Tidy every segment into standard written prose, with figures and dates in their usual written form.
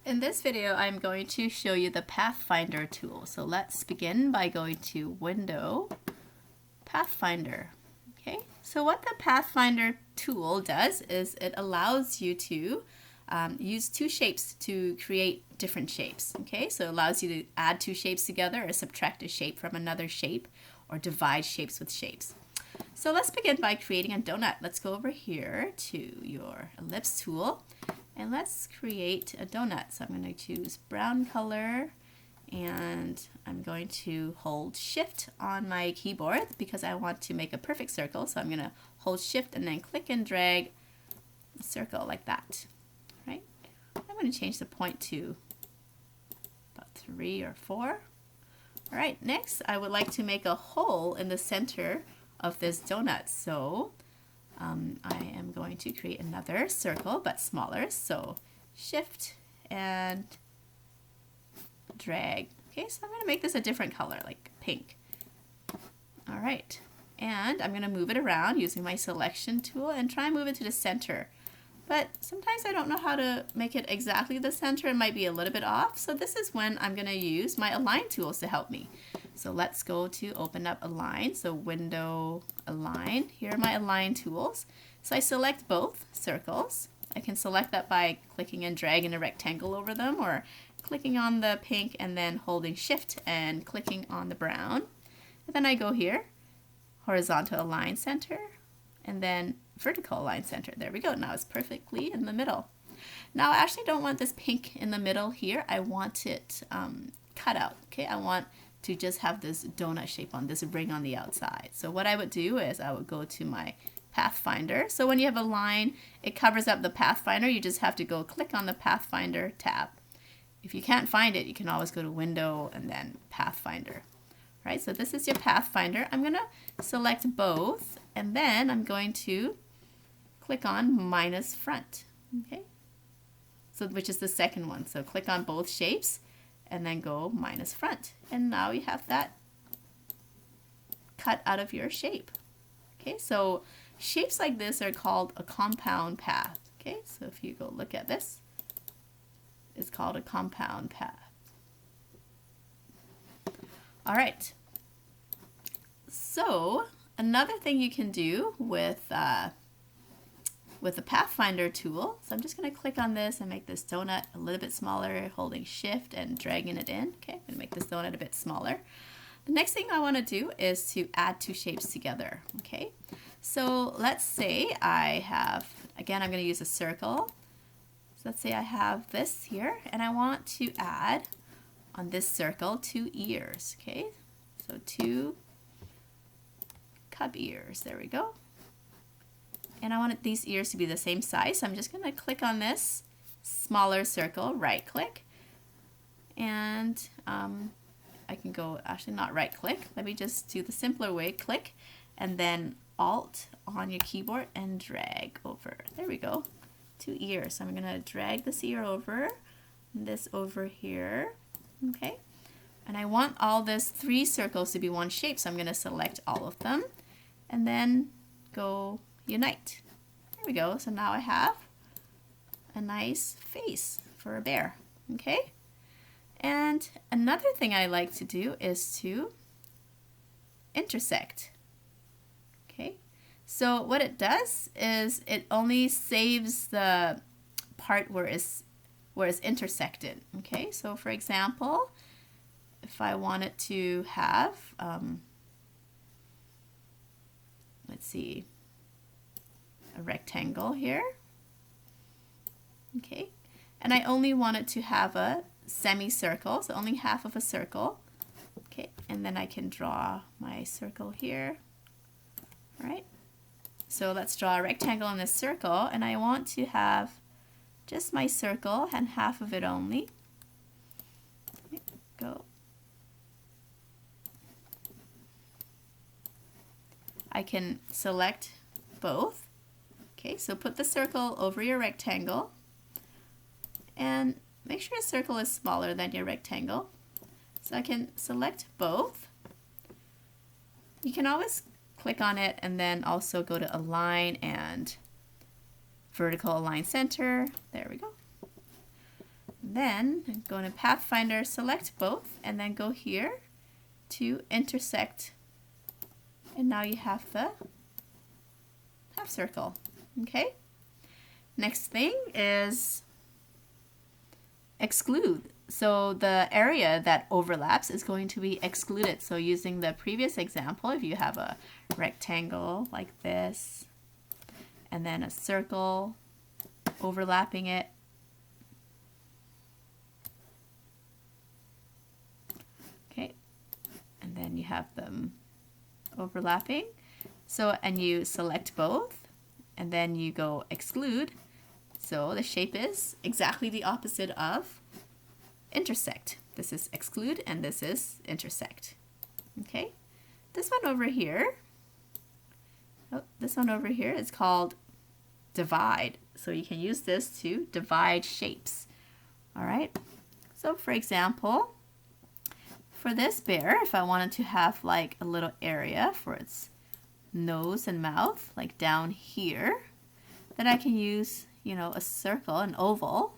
In this video, I'm going to show you the Pathfinder tool. So let's begin by going to Window, Pathfinder. Okay, so what the Pathfinder tool does is it allows you to use two shapes to create different shapes. Okay, so it allows you to add two shapes together or subtract a shape from another shape or divide shapes with shapes. So let's begin by creating a donut. Let's go over here to your ellipse tool and let's create a donut. So I'm going to choose brown color and I'm going to hold shift on my keyboard because I want to make a perfect circle. So I'm going to hold shift and then click and drag a circle like that. Right? I'm going to change the point to about 3 or 4. All right, next I would like to make a hole in the center of this donut. So I am going to create another circle but smaller. So shift and drag. Okay, so I'm going to make this a different color, like pink. All right, and I'm going to move it around using my selection tool and try and move it to the center. But sometimes I don't know how to make it exactly the center. It might be a little bit off. So this is when I'm going to use my align tools to help me. So let's go to open up align. So window, align. Here are my align tools. So I select both circles. I can select that by clicking and dragging a rectangle over them or clicking on the pink and then holding shift and clicking on the brown. And then I go here, horizontal align center, and then vertical align center. There we go. Now it's perfectly in the middle. Now I actually don't want this pink in the middle here. I want it cut out. Okay, I want to just have this donut shape on this ring on the outside. So what I would do is I would go to my Pathfinder. So when you have a line, it covers up the Pathfinder. You just have to go click on the Pathfinder tab. If you can't find it, you can always go to Window and then Pathfinder. Right, so this is your Pathfinder. I'm going to select both and then I'm going to click on minus front. Okay, so which is the second one. So click on both shapes and then go minus front. And now you have that cut out of your shape. Okay, so shapes like this are called a compound path. Okay, so if you go look at this, it's called a compound path. All right. So another thing you can do with the Pathfinder tool, so I'm just going to click on this and make this donut a little bit smaller, holding shift and dragging it in. Okay, I'm going to make this donut a bit smaller. The next thing I want to do is to add two shapes together. Okay, so let's say I have, again, I'm going to use a circle. So let's say I have this here and I want to add on this circle 2 ears. Okay, so 2 cub ears. There we go. And I want these ears to be the same size. So I'm just going to click on this smaller circle, right click. And I can go, actually not right click. Let me just do the simpler way, click. And then Alt on your keyboard and drag over. There we go. 2 ears. So I'm going to drag this ear over, this over here. Okay. And I want all this 3 circles to be one shape. So I'm going to select all of them and then go unite. There we go. So now I have a nice face for a bear. Okay. And another thing I like to do is to intersect. Okay. So what it does is it only saves the part where it's intersected. Okay. So for example, if I wanted to have, let's see, a rectangle here. Okay. And I only wanted to have a semicircle, so only half of a circle. Okay. And then I can draw my circle here. All right. So let's draw a rectangle in this circle, and I want to have just my circle and half of it only. Okay, go. I can select both. Okay, so put the circle over your rectangle and make sure your circle is smaller than your rectangle. So I can select both. You can always click on it and then also go to align and vertical align center. There we go. then go to Pathfinder, select both, and then go here to intersect. And now you have the half circle. Okay? Next thing is exclude. So the area that overlaps is going to be excluded. So using the previous example, if you have a rectangle like this, and then a circle overlapping it, okay, and then you have them overlapping. So, and you select both, and then you go exclude. So the shape is exactly the opposite of intersect. This is exclude and this is intersect. Okay, this one over here, this one over here is called divide. So you can use this to divide shapes. All right, so for example, for this bear, if I wanted to have like a little area for its nose and mouth, like down here, then I can use, you know, a circle, an oval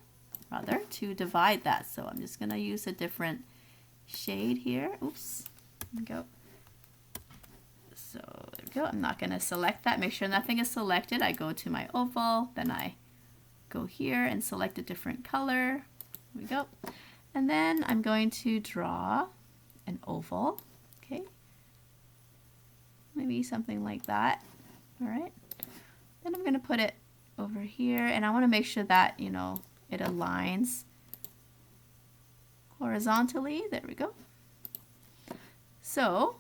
rather, to divide that. So I'm just gonna use a different shade here. Oops, there we go. So there we go. I'm not gonna select that. Make sure nothing is selected. I go to my oval, then I go here and select a different color. There we go. And then I'm going to draw an oval. Okay, maybe something like that. All right, then I'm gonna put it over here, and I want to make sure that, you know, it aligns horizontally. There we go. So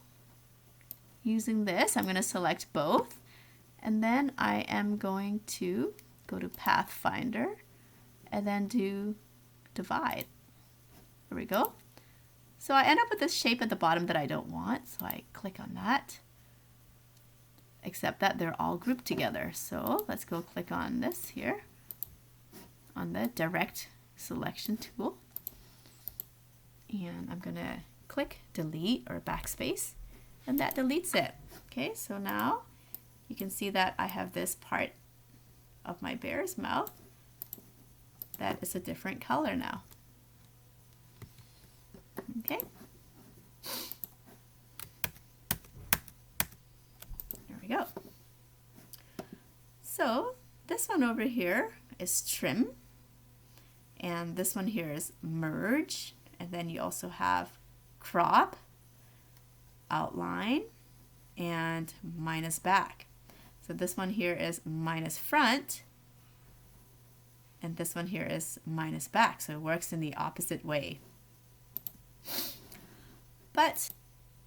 using this, I'm going to select both, and then I am going to go to Pathfinder and then do divide. There we go. So I end up with this shape at the bottom that I don't want, so I click on that, except that they're all grouped together. So let's go click on this here on the direct selection tool, and I'm gonna click delete or backspace, and that deletes it. Okay, so now you can see that I have this part of my bear's mouth that is a different color now. Okay, there we go. So this one over here is trim, and this one here is merge, and then you also have crop, outline, and minus back. So this one here is minus front, and this one here is minus back, so it works in the opposite way. But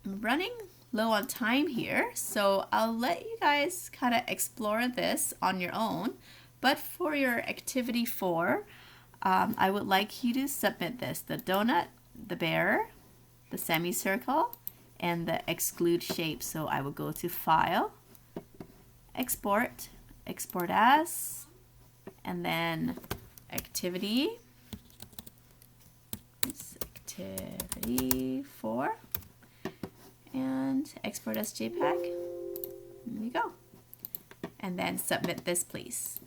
I'm running low on time here, so I'll let you guys kind of explore this on your own. But for your activity 4, I would like you to submit this: the donut, the bear, the semicircle, and the exclude shape. So I would go to File, Export, Export As, and then Activity, Activity 4, and Export as JPEG. There you go. And then submit this, please.